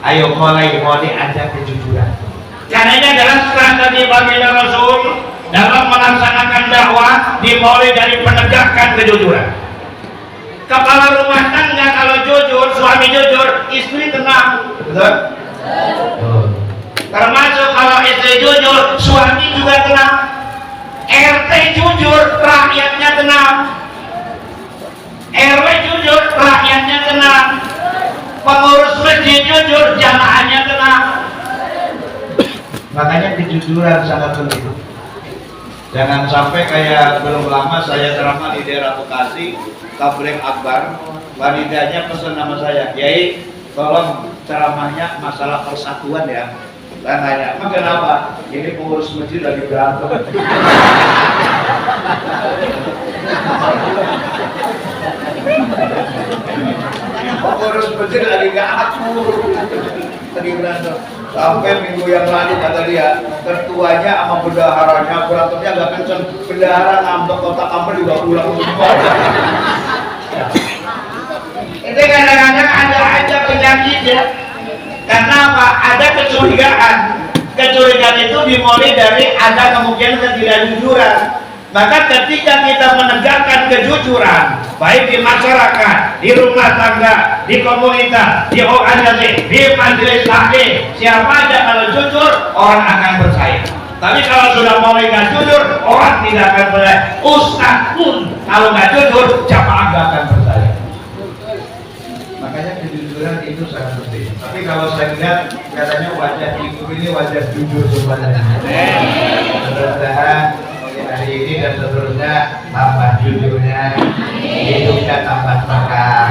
Ayo mulai ada kejujuran. Karena ini adalah strategi baginda Rasul dalam melaksanakan dakwah, dimulai dari penegakan kejujuran. Kepala rumah tangga kalau jujur, suami jujur, istri tenang. Betul? Termasuk kalau istri jujur, suami juga tenang. RT jujur, rakyatnya tenang. RW jujur, rakyatnya tenang. Pengurus masjid jujur, jamaahnya tenang. Makanya kejujuran sangat penting. Jangan sampai kayak belum lama saya ceramah di daerah Bekasi, tabligh akbar, wanitanya pesan nama saya, Kiai, tolong ceramahnya masalah persatuan ya. Saya nanya, emang kenapa? Ini pengurus masjid lagi berantem. Pengurus masjid lagi gak akur, lagi berantem. Sampai minggu yang lalu kata dia, ketuanya sama bendaharanya berantemnya gak kenceng, bendahara ngambek, kotak ampel juga pulang semua. Ini kadang-kadang ada aja penyakit ya. Karena apa? Ada kecurigaan. Kecurigaan itu dimulai dari ada kemungkinan ketidakjujuran. Maka ketika kita menegakkan kejujuran, baik di masyarakat, di rumah tangga, di komunitas, di organisasi, di majelis taklim, siapa aja kalau jujur, orang akan percaya. Tapi kalau sudah mulai nggak jujur, orang tidak akan percaya. Ustaz pun kalau nggak jujur, jamaah nggak akan percaya. Makanya kejujuran itu sangat penting. Tapi kalau saya lihat, katanya wajah ibu ini wajah jujur sebenarnya. Mudah-mudahan hari ini dan seterusnya tambah jujurnya, hidupnya tambah berkah,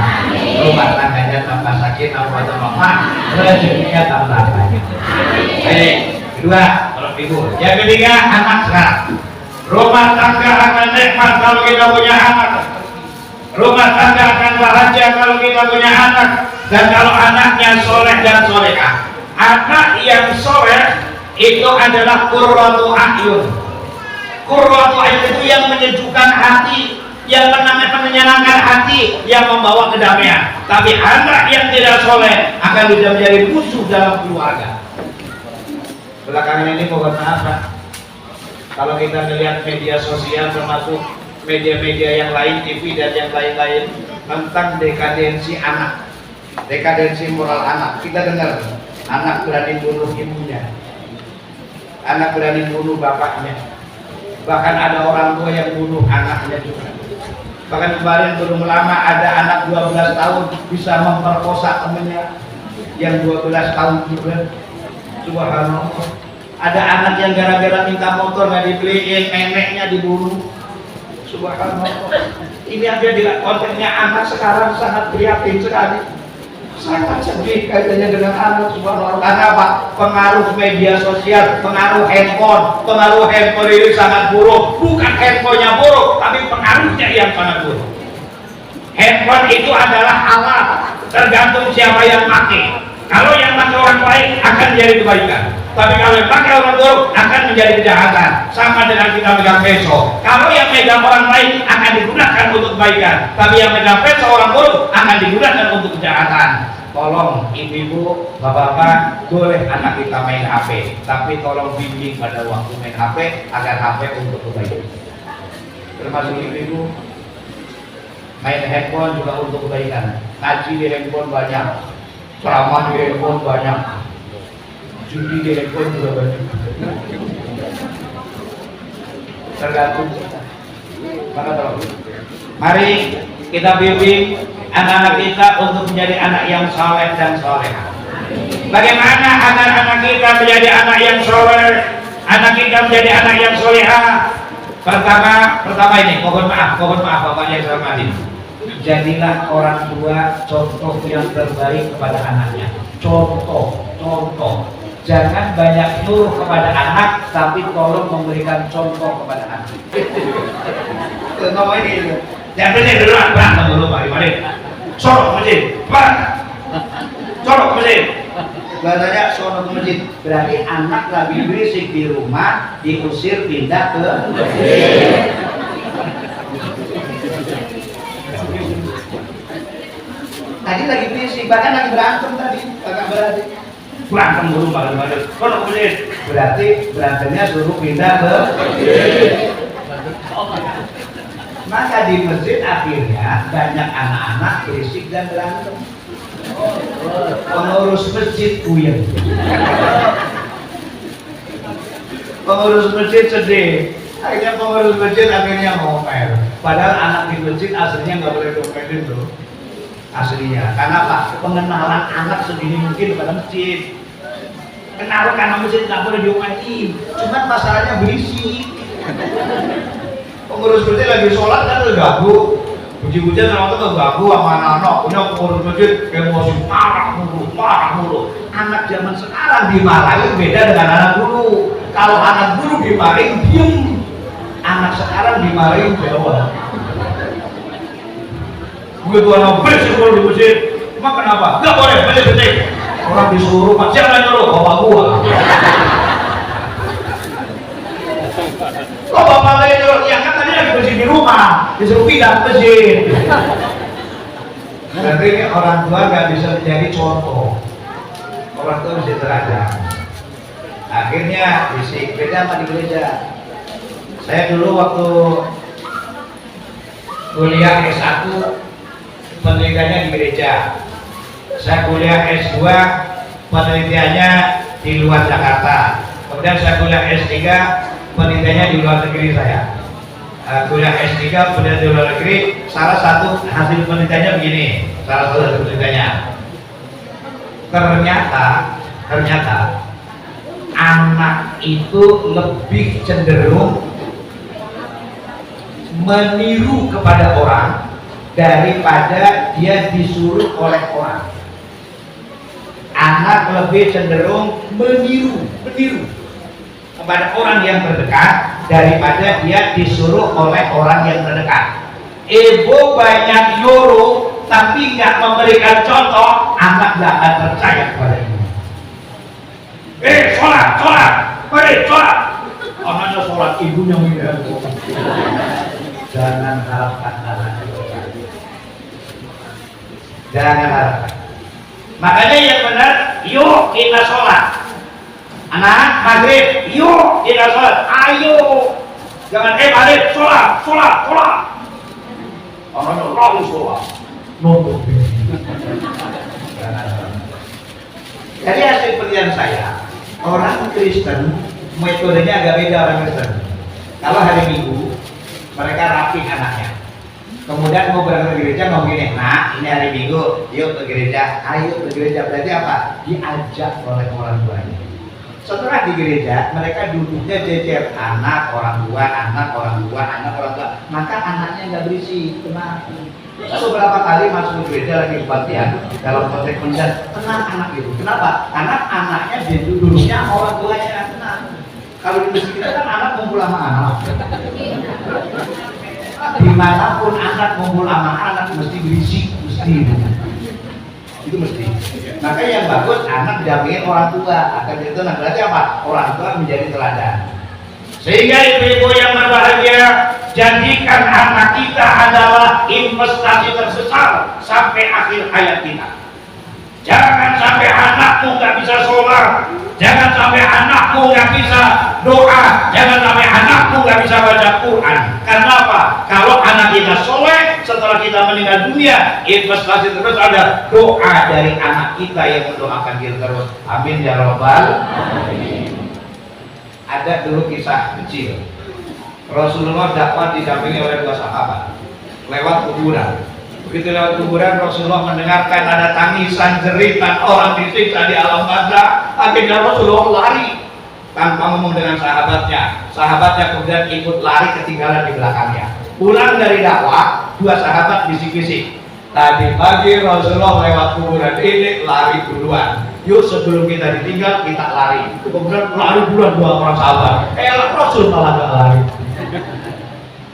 rumah tangganya tambah sakit, tambah mak, rezekinya tambah banyak. Baik, kedua, kalau ibu. Yang ketiga, anak sekarang. Rumah tangga akan nikmat kalau kita punya anak. Rumah tangga akan bahagia kalau kita punya anak. Dan kalau anaknya soleh dan solehah. Anak yang soleh itu adalah qurratu a'yun. Qurratu a'yun itu yang menyejukkan hati, yang menyenangkan hati, yang membawa kedamaian. Tapi anak yang tidak soleh akan menjadi musuh dalam keluarga. Belakangan ini mohon maaf Pak, kalau kita melihat media sosial termasuk media-media yang lain, TV dan yang lain-lain, tentang dekadensi anak, dekadensi moral anak. Kita dengar anak berani bunuh ibunya, anak berani bunuh bapaknya, bahkan ada orang tua yang bunuh anaknya juga. Bahkan kemarin belum lama ada anak 12 tahun bisa memperkosa temannya yang 12 tahun juga. Subhanallah. Ada anak yang gara-gara minta motor nggak dibeliin, neneknya dibunuh. Subhanallah. Ini aja di kontennya anak sekarang sangat prihatin sekali. Sangat sedih kaitannya dengan anak. Subhanallah. Karena apa? Pengaruh media sosial, pengaruh handphone ini sangat buruk. Bukan handphonenya buruk, tapi pengaruhnya yang sangat buruk. Handphone itu adalah alat, tergantung siapa yang pakai. Kalau yang pakai orang baik akan menjadi kebaikan. Tapi kalau yang pakai orang buruk akan menjadi kejahatan. Sama dengan kita megang pisau. Kalau yang megang orang baik akan digunakan untuk kebaikan. Tapi yang megang pisau orang buruk akan digunakan untuk kejahatan. Tolong ibu-ibu, bapak-bapak, boleh anak kita main HP. Tapi tolong bimbing pada waktu main HP agar HP untuk kebaikan. Termasuk ibu-ibu, main handphone juga untuk kebaikan. Ngaji di handphone banyak, ceramah di handphone banyak, judi di handphone juga banyak. Tergantung. Maka tolong, mari kita bimbing anak-anak kita untuk menjadi anak yang saleh dan soleha. Bagaimana agar anak kita menjadi anak yang soleh, anak kita menjadi anak yang soleha? Pertama ini, mohon maaf bapaknya yang hormati. Jadilah orang tua contoh yang terbaik kepada anaknya. Contoh. Jangan banyak nyuruh kepada anak, tapi tolong memberikan contoh kepada anak. Contoh ini. Yang penting dulu berantem dulu mari. Sorok masjid, sorok masjid. Bahasanya sorok masjid. Berarti anak lagi berisik di rumah, diusir pindah ke masjid. Tadi lagi berisik, bahkan lagi berantem tadi, agak berarti. berantem dulu malam-malam. Kalau kemudian berarti berantemnya suruh pindah ke masjid. Maka di masjid akhirnya banyak anak-anak berisik dan berantem. Pengurus masjid puyeng. Pengurus masjid sedih. Akhirnya pengurus masjid akhirnya ngomel. Padahal anak di masjid aslinya nggak boleh ngomelin tuh. Aslinya. Karena apa? Pengenalan anak sedini mungkin kepada masjid. Kenalan karena masjid nggak boleh diomelin. Cuman masalahnya berisik. Pengurus masjid lagi sholat kan udah ganggu. Puji-pujian sama itu ganggu sama anak-anak. Punya pengurus masjid emosi marah mulu. Anak zaman sekarang dimarahin beda dengan anak dulu. Kalau anak dulu dimarahin diem. Anak sekarang dimarahin jawab. Begitu anak berisik di masjid, emang kenapa? Gak boleh berisik. Orang disuruh, Pak siapa yang nyuruh? Bapak gua. Kok bapak lagi nyuruh? Ya kan tadi lagi bersih di rumah, disuruh pindah ke masjid. Berarti orang tua gak bisa menjadi contoh. Orang tua bisa teladan. Akhirnya bisik, beda sama di gereja. Saya dulu waktu kuliah S1 penelitiannya di gereja. Saya kuliah S2 penelitiannya di luar Jakarta. Kemudian saya kuliah S3 penelitiannya di luar negeri saya. Kuliah S3 penelitian di luar negeri, salah satu hasil penelitiannya begini. Salah satu hasil penelitiannya. Ternyata anak itu lebih cenderung meniru kepada orang daripada dia disuruh oleh orang. Anak lebih cenderung meniru kepada orang yang terdekat daripada dia disuruh oleh orang yang terdekat. Ibu banyak nyuruh tapi nggak memberikan contoh, anak nggak akan percaya kepada ibu. Sholat. Anaknya sholat, ibunya minta. Jangan harapkan anak itu. Jangan harapkan. Makanya yang benar, yuk kita sholat. Anak maghrib, yuk kita sholat. Ayo. Jangan maghrib, sholat. Anaknya lalu sholat. Nonton. Jadi hasil penelitian saya, orang Kristen metodenya agak beda orang Kristen. Kalau hari Minggu mereka rapi anaknya, kemudian mau berangkat ke gereja mau gini, nah ini hari Minggu, yuk ke gereja, ayo ke gereja. Berarti apa? Diajak oleh orang tuanya. Setelah di gereja mereka duduknya jejer, anak orang tua, maka anaknya nggak berisik. Kenapa? Saya beberapa kali masuk ke gereja lagi kebaktian dalam konteks pendidikan, tenang anak itu. Kenapa? Karena anaknya duduknya orang tuanya yang tenang. Kalau di masjid kita kan anak ngumpul sama anak. Dimanapun anak ngumpul sama anak mesti berisik, itu mesti. Makanya yang bagus anak didampingin orang tua. Akan itu berarti apa? Orang tua menjadi teladan. Sehingga ibu-ibu yang berbahagia, jadikan anak kita adalah investasi terbesar sampai akhir hayat kita. Jangan sampai anakmu nggak bisa sholat, jangan sampai anakmu nggak bisa doa, jangan sampai anakmu nggak bisa baca Quran. Karena apa? Kalau anak kita soleh, setelah kita meninggal dunia, investasi terus ada doa dari anak kita yang mendoakan kita terus. Amin ya robbal alamin. Ada dulu kisah kecil. Rasulullah dakwah didampingi oleh dua sahabat lewat kuburan. Begitu lewat kuburan, Rasulullah mendengarkan ada tangisan jeritan orang disiksa di alam barzakh. Akhirnya Rasulullah lari tanpa ngomong dengan sahabatnya. Sahabatnya kemudian ikut lari, ketinggalan di belakangnya. Pulang dari dakwah, dua sahabat bisik-bisik. Tadi pagi Rasulullah lewat kuburan ini lari duluan. Yuk sebelum kita ditinggal kita lari. Kemudian lari duluan dua orang sahabat. Rasul malah gak lari.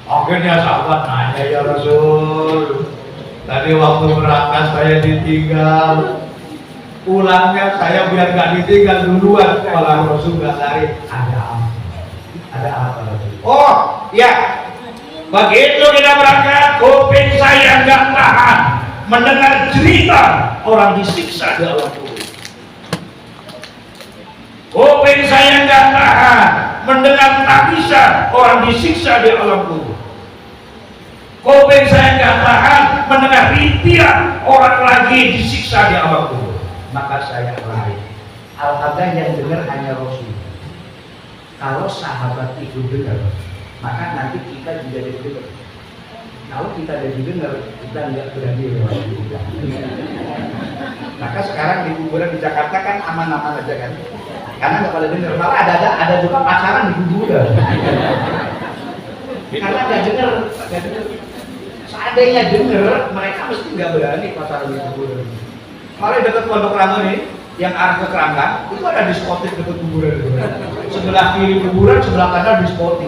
Akhirnya sahabat nanya, ya Rasul, tadi waktu berangkat saya ditinggal, pulangnya saya biar gak ditinggal duluan. Malah Rasul gak lari. Ada apa? Oh ya, begitu kita berangkat, kuping saya gak tahan mendengar cerita orang disiksa di alam kubur. Kuping saya nggak tahan mendengar tangisan orang disiksa di alam kubur. Kuping saya nggak tahan mendengar rintihan orang lagi disiksa di alam kubur. Maka saya lari. Alhamdulillah yang dengar hanya Rasul. Kalau sahabat itu dengar, maka nanti kita juga dengar. Kalau kita ada dengar, kita nggak berani lewat juga. Maka sekarang di kuburan di Jakarta kan aman-aman aja kan, karena nggak pada dengar. Malah ada juga pacaran di kuburan. Karena nggak dengar. Seandainya dengar, mereka mesti nggak berani pacaran di kuburan. Malah dekat Pondok Rango nih, yang arah ke Keranggan, itu ada diskotik dekat kuburan. Sebelah kiri kuburan, sebelah kanan diskotik.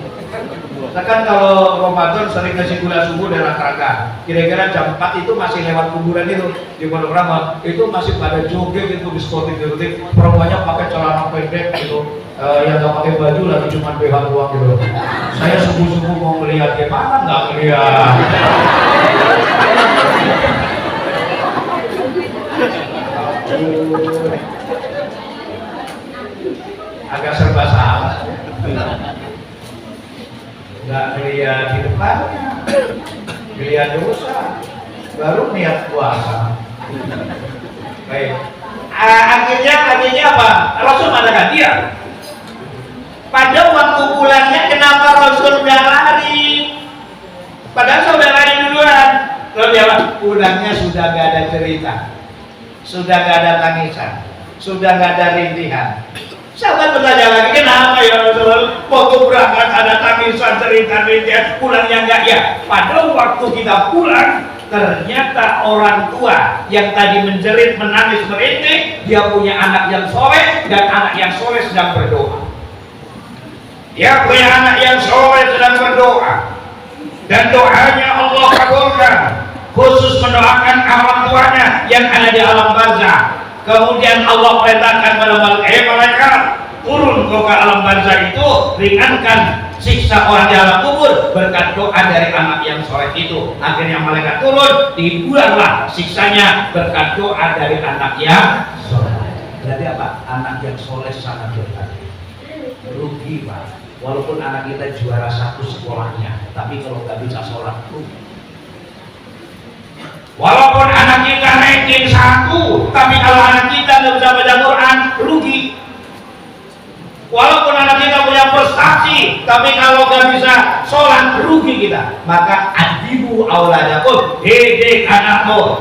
Nah kan kalau Ramadan sering ngasih gula subuh daerah Keranggan, kira-kira jam 4 itu masih lewat kuburan itu di Pondok Rango, itu masih pada joget itu diskotik, perempuannya pakai celana pendek gitu, yang nggak pakai baju lagi cuma BH doang gitu. Saya subuh-subuh mau melihat, gimana nggak melihat? Agak serba salah. Nggak melihat di depannya, melihat dosa, baru niat puasa. Baik. Akhirnya apa? Rasul mengatakan dia. Pada waktu pulangnya kenapa Rasul nggak lari? Padahal sudah lari duluan. Lalu dia pulangnya sudah nggak ada cerita, sudah nggak ada tangisan, sudah nggak ada rintihan. Sahabat bertanya lagi, kenapa ya Rasulullah? Waktu berangkat ada tangisan, cerita, rintihan, pulangnya enggak ya? Pada waktu kita pulang, ternyata orang tua yang tadi menjerit, menangis, merintih, dia punya anak yang soleh dan anak yang soleh sedang berdoa. Dia punya anak yang soleh sedang berdoa dan doanya Allah kabulkan, khusus mendoakan orang tuanya yang ada di alam barzah. Kemudian Allah perintahkan pada malaikat turun ke alam barzah itu, ringankan siksa orang di alam kubur berkat doa dari anak yang soleh itu. Akhirnya malaikat turun, dibuanglah siksanya berkat doa dari anak yang soleh. Berarti apa? Anak yang soleh sangat berarti. Rugi Pak. Walaupun anak kita juara 1 sekolahnya, tapi kalau nggak bisa sholat rugi. Walaupun anak kita ranking 1, tapi kalau anak kita nggak bisa baca Quran, rugi. Walaupun anak kita punya prestasi, tapi kalau nggak bisa sholat, rugi kita. Maka adibu auladakum, didik anakmu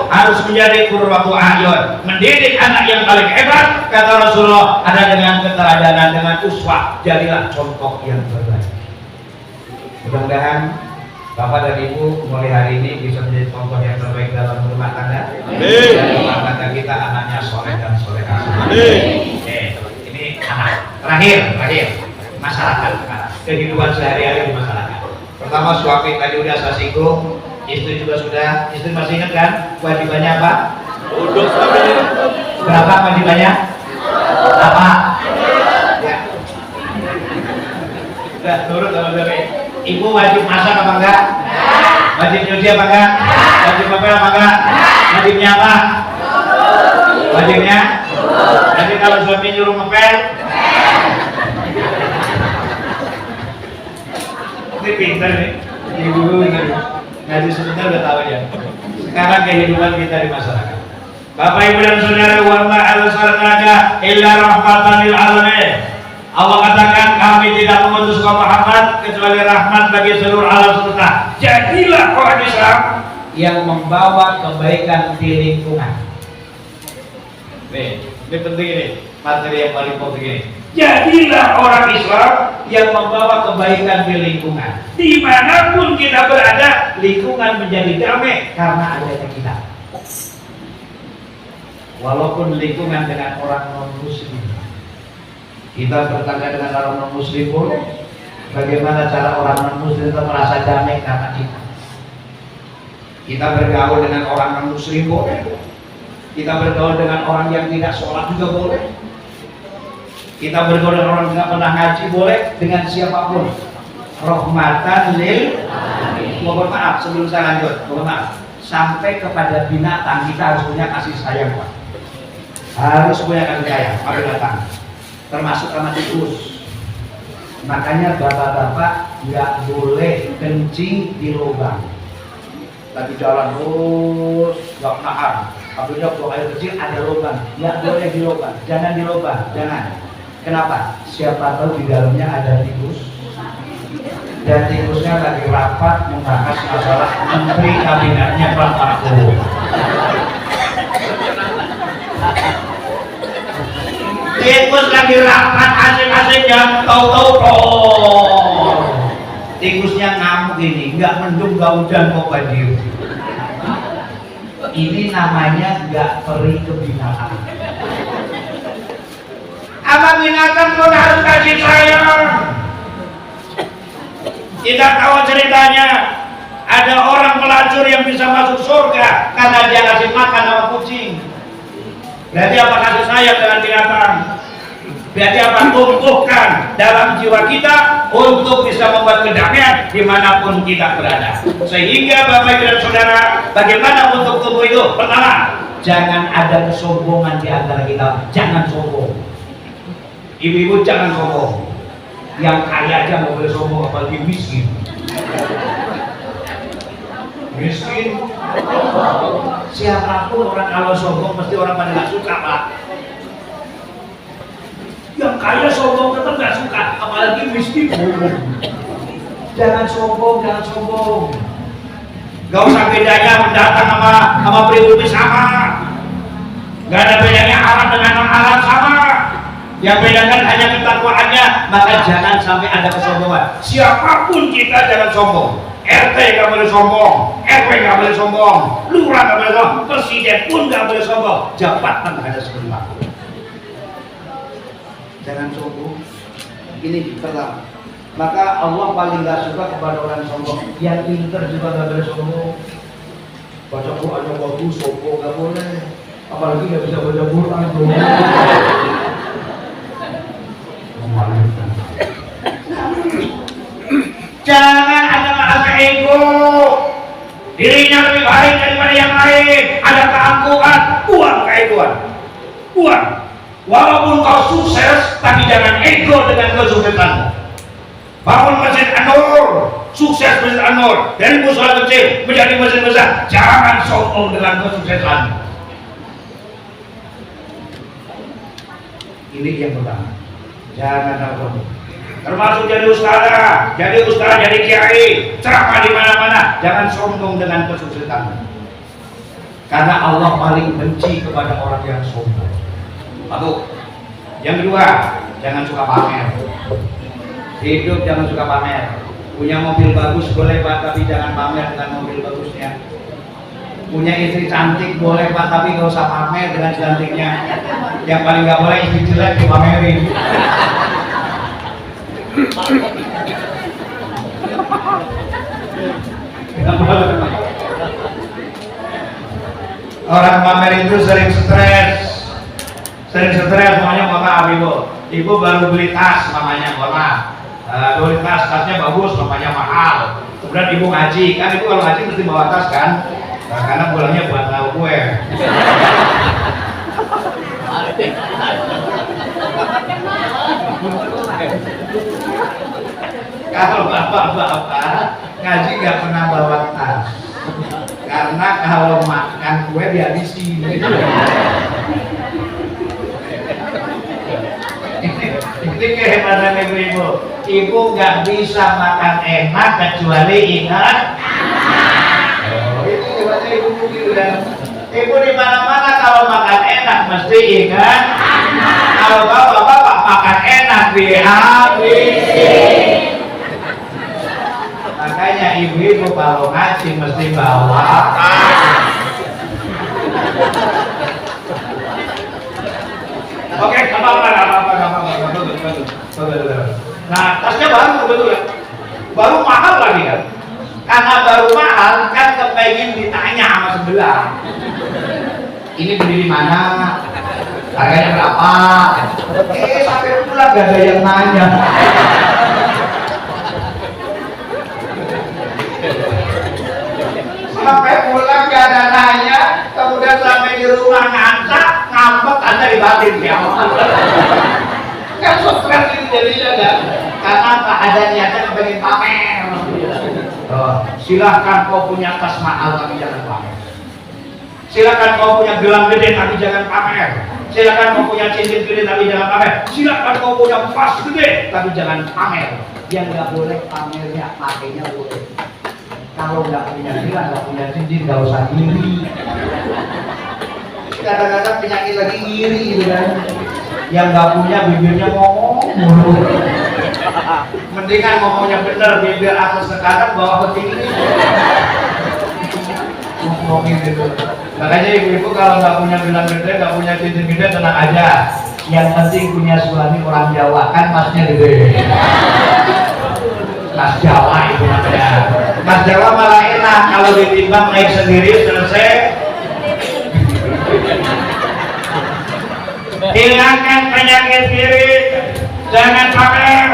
harus menjadi qurratu a'yun. Mendidik anak yang paling hebat, kata Rasulullah, ada dengan keteladanan, dengan uswah, jadilah contoh yang terbaik. Mudah-mudahan Bapak dan Ibu mulai hari ini bisa menjadi contoh yang terbaik dalam rumah tangga. Dan rumah tangga kita anaknya soleh dan solehah. Ini anak. Terakhir masyarakat sekarang, kehidupan sehari-hari di masyarakat. Pertama suami tadi udah saya singgung, istri juga sudah. Istri masih ingat kan kewajibannya apa? Berapa kewajibannya? Apa? Ya. Sudah turut sama suami. Ibu wajib masak apa enggak? Wajib nyuci apa enggak? Wajib ngepel apa enggak? Wajibnya apa? Wajibnya? Jadi kalau suami nyuruh ngepel, ini pintar nih, ibu ngaji sebentar udah tahu ya. Sekarang kehidupan kita di masyarakat. Bapak Ibu dan Saudara, wa ma arsalnaka illa rahmatan lil alamin. Allah katakan kami tidak mengutus Muhammad kecuali rahmat bagi seluruh alam semesta. Jadilah orang Islam yang membawa kebaikan di lingkungan. Nih, ini penting ini, materi yang paling penting ini. Jadilah orang Islam yang membawa kebaikan di lingkungan. Dimanapun kita berada, lingkungan menjadi damai karena adanya kita. Walaupun lingkungan dengan orang non-muslim, kita bertangga dengan orang non-muslim boleh. Bagaimana cara orang non-muslim itu merasa damai karena kita? Kita bergaul dengan orang non-muslim boleh. Kita bergaul dengan orang yang tidak sholat juga boleh. Kita bergaul dengan orang yang tidak pernah ngaji boleh, dengan siapapun. Rahmatan lil alamin. Mohon maaf sebelum saya lanjut, mohon maaf. Sampai kepada binatang kita harus punya kasih sayang Pak. harus punya kasih sayang pada datang, termasuk sama tikus. Makanya bapak-bapak nggak boleh kencing di lubang. Lagi jalan terus nggak nahan, akhirnya buang air kecil ada lubang, nggak boleh di lubang, jangan di lubang, jangan. Kenapa? Siapa tahu di dalamnya ada tikus dan tikusnya lagi rapat membahas masalah menteri kabinetnya Pak Mahfud. Tikus lagi rapat asik-asiknya, tahu-tahu tikusnya ngamuk ini, nggak mendung, nggak hujan, kok banjir. Ini namanya nggak peri kebinaan. Apa binatang pun harus kasih sayang. Kita tahu ceritanya, ada orang pelacur yang bisa masuk surga karena dia kasih makan sama kucing. Berarti apa kasih sayang dengan binatang? Berarti apa tumbuhkan dalam jiwa kita untuk bisa membuat kedamaian dimanapun kita berada. Sehingga Bapak Ibu dan Saudara, bagaimana untuk tubuh itu? Pertama, Jangan ada kesombongan di antara kita, jangan sombong. ibu-ibu jangan sombong. Yang kaya aja nggak boleh sombong, apalagi miskin. Miskin, siapapun orang kalau sombong pasti orang pada nggak suka, Pak. Yang kaya sombong tetap nggak suka, apalagi miskin. Jangan sombong, jangan sombong. Gak usah bedanya mendatang sama pribumi sama. Gak ada bedanya Arab dengan non-Arab sama. Yang bedakan hanya ketakwaannya. Maka jangan sampai ada kesombongan. Siapapun kita jangan sombong. RT gak boleh sombong, RW gak boleh sombong, lurah gak boleh sombong, presiden pun gak boleh sombong. Jabatan hanya sebentar. Jangan sombong. Ini pertama. Maka Allah paling gak suka kepada orang sombong. Yang pintar juga gak boleh sombong. Baca Quran yang bagus, sombong gak boleh. Apalagi gak bisa baca Quran. Jangan ada rasa ego. Dirinya lebih baik daripada yang lain. Ada keangkuhan, buang keegoan. Buang. Walaupun kau sukses, tapi jangan ego dengan kesuksesanmu. Bangun Masjid An-Nur, sukses Masjid An-Nur, dari musola kecil menjadi masjid besar. Jangan sombong dengan kesuksesanmu. Ini yang pertama. Jangan sombong. Termasuk jadi ustazah, jadi kiai, ceramah di mana-mana. Jangan sombong dengan kesuksesanmu. Karena Allah paling benci kepada orang yang sombong. Satu. Yang kedua, jangan suka pamer. Hidup jangan suka pamer. Punya mobil bagus boleh Pak, tapi jangan pamer dengan mobil bagusnya. Punya istri cantik boleh Pak, tapi gak usah pamer dengan cantiknya. Yang paling gak boleh istri jelek dipamerin. Orang pamer itu sering stres, makanya mohon maaf ibu baru beli tas mamanya, mohon maaf, beli tasnya bagus, mamanya mahal. Kemudian ibu ngaji, kan ibu kalau ngaji mesti bawa tas kan, karena pulangnya buat tahu kue. Kalau bapak-bapak ngaji nggak pernah bawa tas, karena kalau makan kue dihabisin. Ini kehebatan ibu-ibu. Ibu nggak bisa makan enak kecuali ingat. Oh, itu hebatnya ibu gitu kan. Ibu di mana-mana kalau makan enak mesti ingat. Kalau bapak-bapak makan enak dihabisin. Makanya ibu-ibu kalau ngaji mesti bawa tas. Oke, apa-apa. Nah, tasnya baru betul ya. Baru mahal lagi kan. Karena baru mahal kan kepengen ditanya sama sebelah. Ini beli di mana? Harganya berapa? Sampai pulang gak ada yang nanya. Sampai pulang gak ada nanya, kemudian sampai di rumah ngambek Anda dibatin ya. Kan stres itu jadinya kan. Karena apa? Ada niatnya pengen pamer. Silahkan kau punya tas mahal tapi jangan pamer. Silakan kau punya gelang gede tapi jangan pamer. Silakan kau punya cincin gede tapi jangan pamer. Silakan kau punya emas gede tapi jangan pamer. Yang nggak boleh pamernya, pakainya boleh. Kalau nggak punya gelang, nggak punya cincin, nggak usah iri. Kadang-kadang penyakit lagi iri gitu kan. Yang nggak punya bibirnya ngomong mulu. Mendingan ngomongnya bener, bibir atas sekarang bawa ke tinggi. Ngomongin itu. Makanya ibu-ibu kalau nggak punya gelang gede, nggak punya cincin gede, tenang aja. Yang penting punya suami orang Jawa, kan masnya gede. Mas Jawa itu namanya. Mas Jawa malah enak kalau ditimbang naik sendiri selesai. Hilangkan penyakit diri, jangan pamer,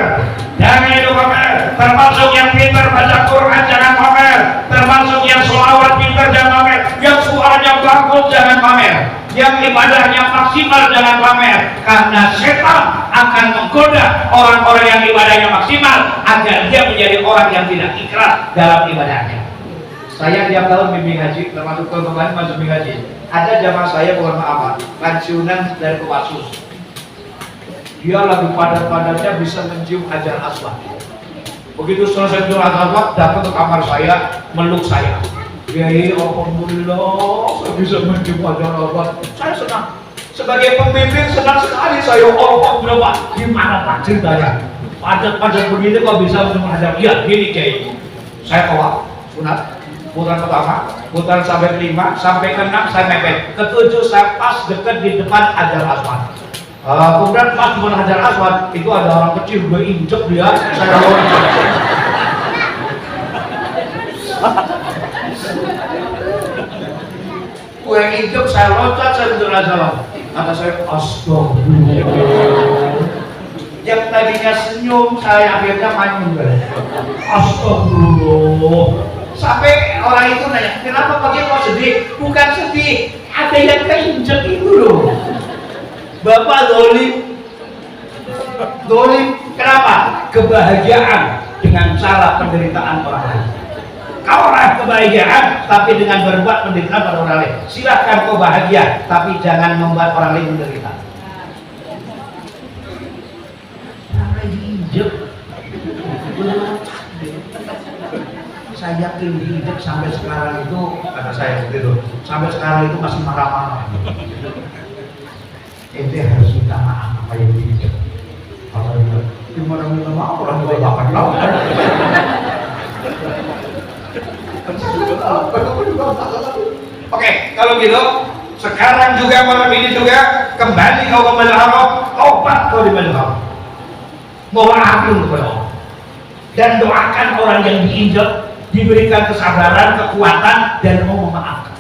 jangan itu pamer. Termasuk yang pintar baca Quran jangan pamer, termasuk yang sholawat pintar jangan pamer, yang suaranya bagus jangan pamer, yang ibadahnya maksimal jangan pamer. Karena setan akan menggoda orang-orang yang ibadahnya maksimal agar dia menjadi orang yang tidak ikhlas dalam ibadahnya. Saya tiap tahun bimbing haji, termasuk tahun kemarin masuk bimbing haji. Ada jamaah saya, bukan apa, pensiunan dari Kopassus. Dia lagi padat-padatnya bisa mencium Hajar Aswad. Begitu selesai mencium Hajar Aswad, datang ke kamar saya, meluk saya. Kiai, alhamdulillah, saya bisa mencium Hajar Aswad. Saya senang. Sebagai pembimbing senang sekali saya. Alhamdulillah, gimana Pak ceritanya? Padat-padat begini kok bisa mencium Hajar? Iya, gini Kiai. Saya tawaf, sunat. Putaran pertama, putaran sampai 5, sampai ke 6 saya mepet, ke 7 saya pas dekat di depan Hajar Aswad. Kemudian pas di depan Hajar Aswad itu ada orang kecil, gue injek dia, saya loncat. Gue injek, saya loncat, saya bilang salam. Kata saya, astagfirullah. Yang tadinya senyum, saya akhirnya manyun. Astagfirullah. Sampai orang itu nanya, kenapa pagi kok sedih? Bukan sedih, ada yang keinjek itu loh. Bapak dolim. Dolim, kenapa? Kebahagiaan dengan cara penderitaan orang lain. Kau raih kebahagiaan, tapi dengan berbuat penderitaan pada orang lain. Silahkan kau bahagia, tapi jangan membuat orang lain menderita. Sampai diinjek. Saya yakin hidup sampai sekarang itu, kata saya begitu, sampai sekarang itu masih marah-marah. Ente harus minta maaf apa yang diinjek. Kalau gimana minta maaf, orang juga gak akan tahu. Oke, kalau gitu, sekarang juga malam ini juga kembali kau ke Masjidil Haram, tobat kau di Masjidil Haram. Mohon ampun kepada Allah. Dan doakan orang yang diinjek diberikan kesabaran, kekuatan, dan mau memaafkan.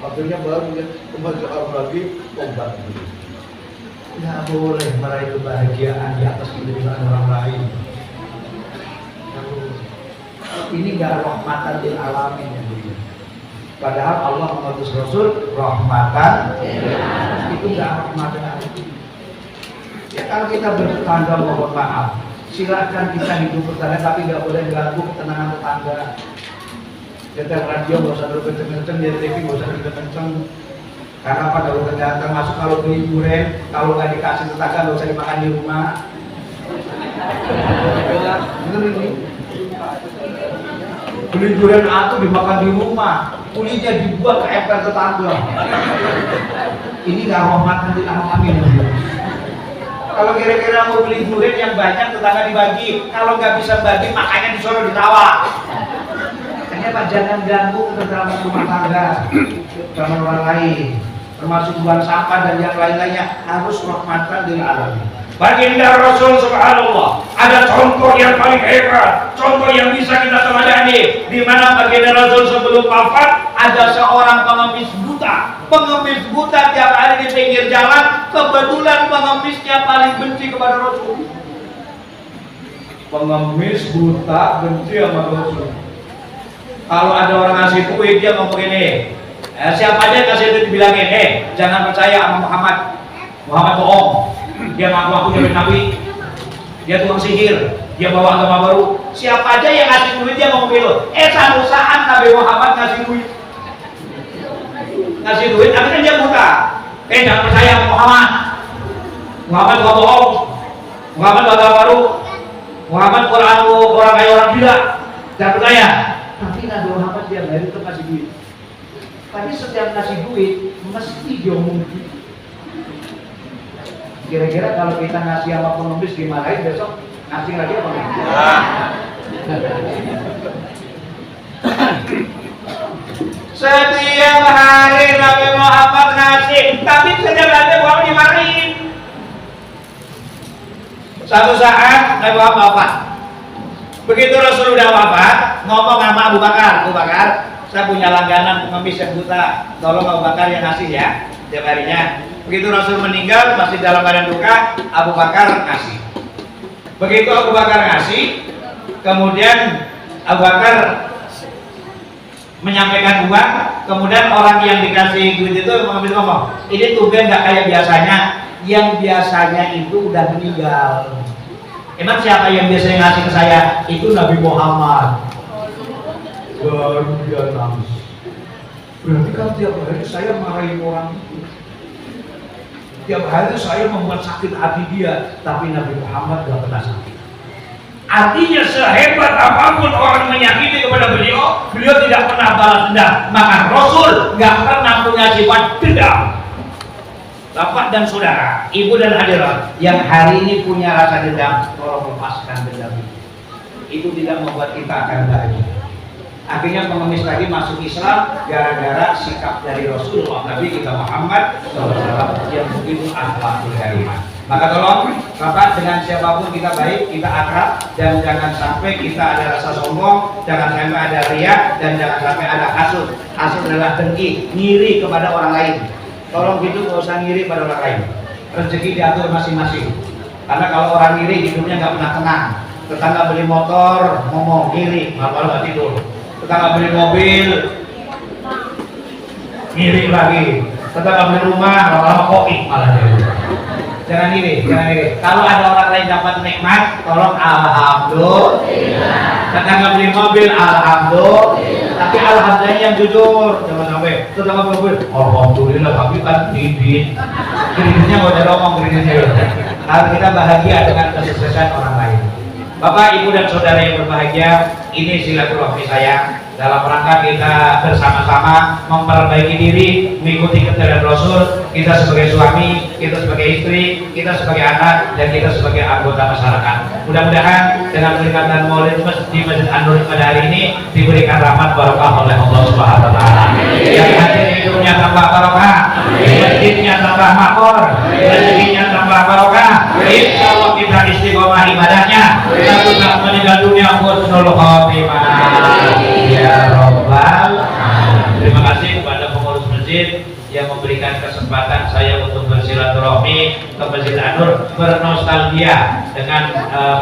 Akhirnya baru kembali lagi tobat. Tidak boleh meraih kebahagiaan di atas penderitaan orang lain. Ini gak rahmatan lil alamin yang begini. Padahal Allah mengutus Rasul rahmatan. Itu gak rahmatan. Ya kalau kita bertetangga mohon maaf. Silakan kita hidup bertanya, tapi nggak boleh ganggu ketenangan tetangga. Kita radio nggak usah terlalu kenceng-kenceng, di TV nggak usah kenceng-kenceng. Karena apa? Kalau ternyata masuk, kalau beli durian, kalau nggak dikasih tetangga nggak usah dimakan di rumah. Bener ini. Beli durian atuh dimakan di rumah, kulitnya dibuat ke emper tetangga. Ini nggak rahmatan lil alamin. Kalau kira-kira mau beli durian yang banyak, tetangga dibagi. Kalau nggak bisa bagi, makanya disuruh ditawa. Ternyata jangan ganggu ketentraman rumah tangga, dengan orang lain, termasuk buang sampah dan yang lain-lainnya, harus rahmatan lil alamin. Baginda Rasul subhanallah, ada contoh yang paling hebat, contoh yang bisa kita teladani, di mana baginda Rasul sebelum wafat ada seorang pengemis buta. Pengemis buta tiap hari di pinggir jalan, kebetulan pengemisnya paling benci kepada Rasul. Pengemis buta benci sama Rasul. Kalau ada orang ngasih kue, dia ngomong begini, Siapa aja kasih itu dibilangin, jangan percaya sama Muhammad. Muhammad bohong. Dia ngaku-ngaku jadi nabi. Dia tukang sihir. Dia bawa agama baru. Siapa aja yang ngasih duit dia mau ngambil. Satu saat Nabi Muhammad ngasih duit. Ngasih duit, akhirnya dia buta. Jangan percaya sama Muhammad. Muhammad tukang bohong. Muhammad agama baru. Muhammad Quran orang kaya orang gila. Jangan percaya. Tapi Nabi Muhammad dia dari itu ngasih duit. Tapi setiap ngasih duit mesti diomongin. Kira-kira kalau kita ngasih sama pengemis dimarahin besok ngasih lagi apa enggak? Setiap hari Nabi Muhammad ngasih, tapi setiap hari Muhammad dimarahin. Satu saat Nabi Muhammad wafat. Begitu Rasul udah wafat, ngomong sama Abu Bakar, saya punya langganan pengemis yang buta, tolong Abu Bakar yang ngasih ya tiap harinya. Begitu Rasul meninggal masih dalam keadaan duka, Abu Bakar ngasih. Begitu Abu Bakar ngasih, kemudian Abu Bakar menyampaikan uang, kemudian orang yang dikasih duit itu mengambil ngomong, ini tumben nggak kayak biasanya, yang biasanya itu udah meninggal. Emang siapa yang biasanya ngasih ke saya? Itu Nabi Muhammad. Baru dia nangis. Berarti kan tiap hari saya marahin orang itu. Tiap hari saya membuat sakit hati dia, tapi Nabi Muhammad gak pernah sakit. Artinya sehebat apapun orang menyakiti kepada beliau, beliau tidak pernah balas dendam. Maka Rasul gak pernah punya sifat dendam. Bapak dan saudara, ibu dan hadirat yang hari ini punya rasa dendam, tolong lepaskan dendam itu. Itu tidak membuat kita akan bahagia. Akhirnya pengemis tadi masuk Islam gara-gara sikap dari Rasulullah Nabi kita Muhammad SAW yang begitu akhlakul karimah. Maka tolong Bapak, dengan siapapun kita baik, kita akrab, dan jangan sampai kita ada rasa sombong, jangan sampai ada riya, dan jangan sampai ada hasud. Hasud adalah dengki, ngiri kepada orang lain. Tolong gitu, gak usah ngiri pada orang lain. Rezeki diatur masing-masing. Karena kalau orang ngiri hidupnya nggak pernah tenang. Tetangga beli motor, ngomong ngiri, malam-malam nggak tidur. Tetangga beli mobil, ngiri lagi. Tetangga beli rumah, lama-lama kopi malah jadi. Jangan iri, jangan iri. Kalau ada orang lain dapat nikmat, tolong alhamdulillah. Tetangga beli mobil, alhamdulillah. Tapi alhamdulillah yang jujur, jangan sampai tetangga beli mobil, alhamdulillah. Tapi kan kreditnya nggak ada ngomong kreditnya. Harus kita bahagia dengan kesuksesan orang lain. Bapak, Ibu dan Saudara yang berbahagia, ini silaturahmi saya dalam rangka kita bersama-sama memperbaiki diri, mengikuti ketentuan Rasul, kita sebagai suami, kita sebagai istri, kita sebagai anak, dan kita sebagai anggota masyarakat. Mudah-mudahan dengan peringatan Maulid di Masjid An-Nur pada hari ini diberikan rahmat barokah oleh Allah Subhanahu wa taala. Yang hadir hidupnya tambah barokah, masjidnya tambah makmur, rezekinya tambah barokah. Insyaallah kita istiqomah ibadahnya. Kita tetap meninggal dunia husnul khotimah. Ya Rabbal Alamin. Terima kasih kepada pengurus masjid yang memberikan kesempatan saya untuk bersilaturahmi ke Masjid An-Nur, bernostalgia dengan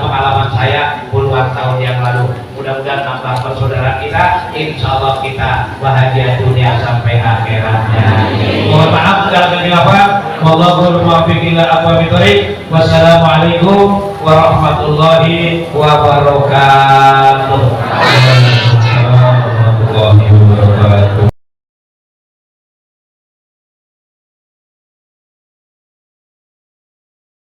pengalaman saya puluhan tahun yang lalu. Mudah-mudahan tambah persaudaraan kita, insya Allah kita bahagia dunia sampai akhiratnya. Mohon maaf segala kejelasan. Wallahul muwaffiq ila aqwamit thoriq. Wassalamualaikum warahmatullahi wabarakatuh.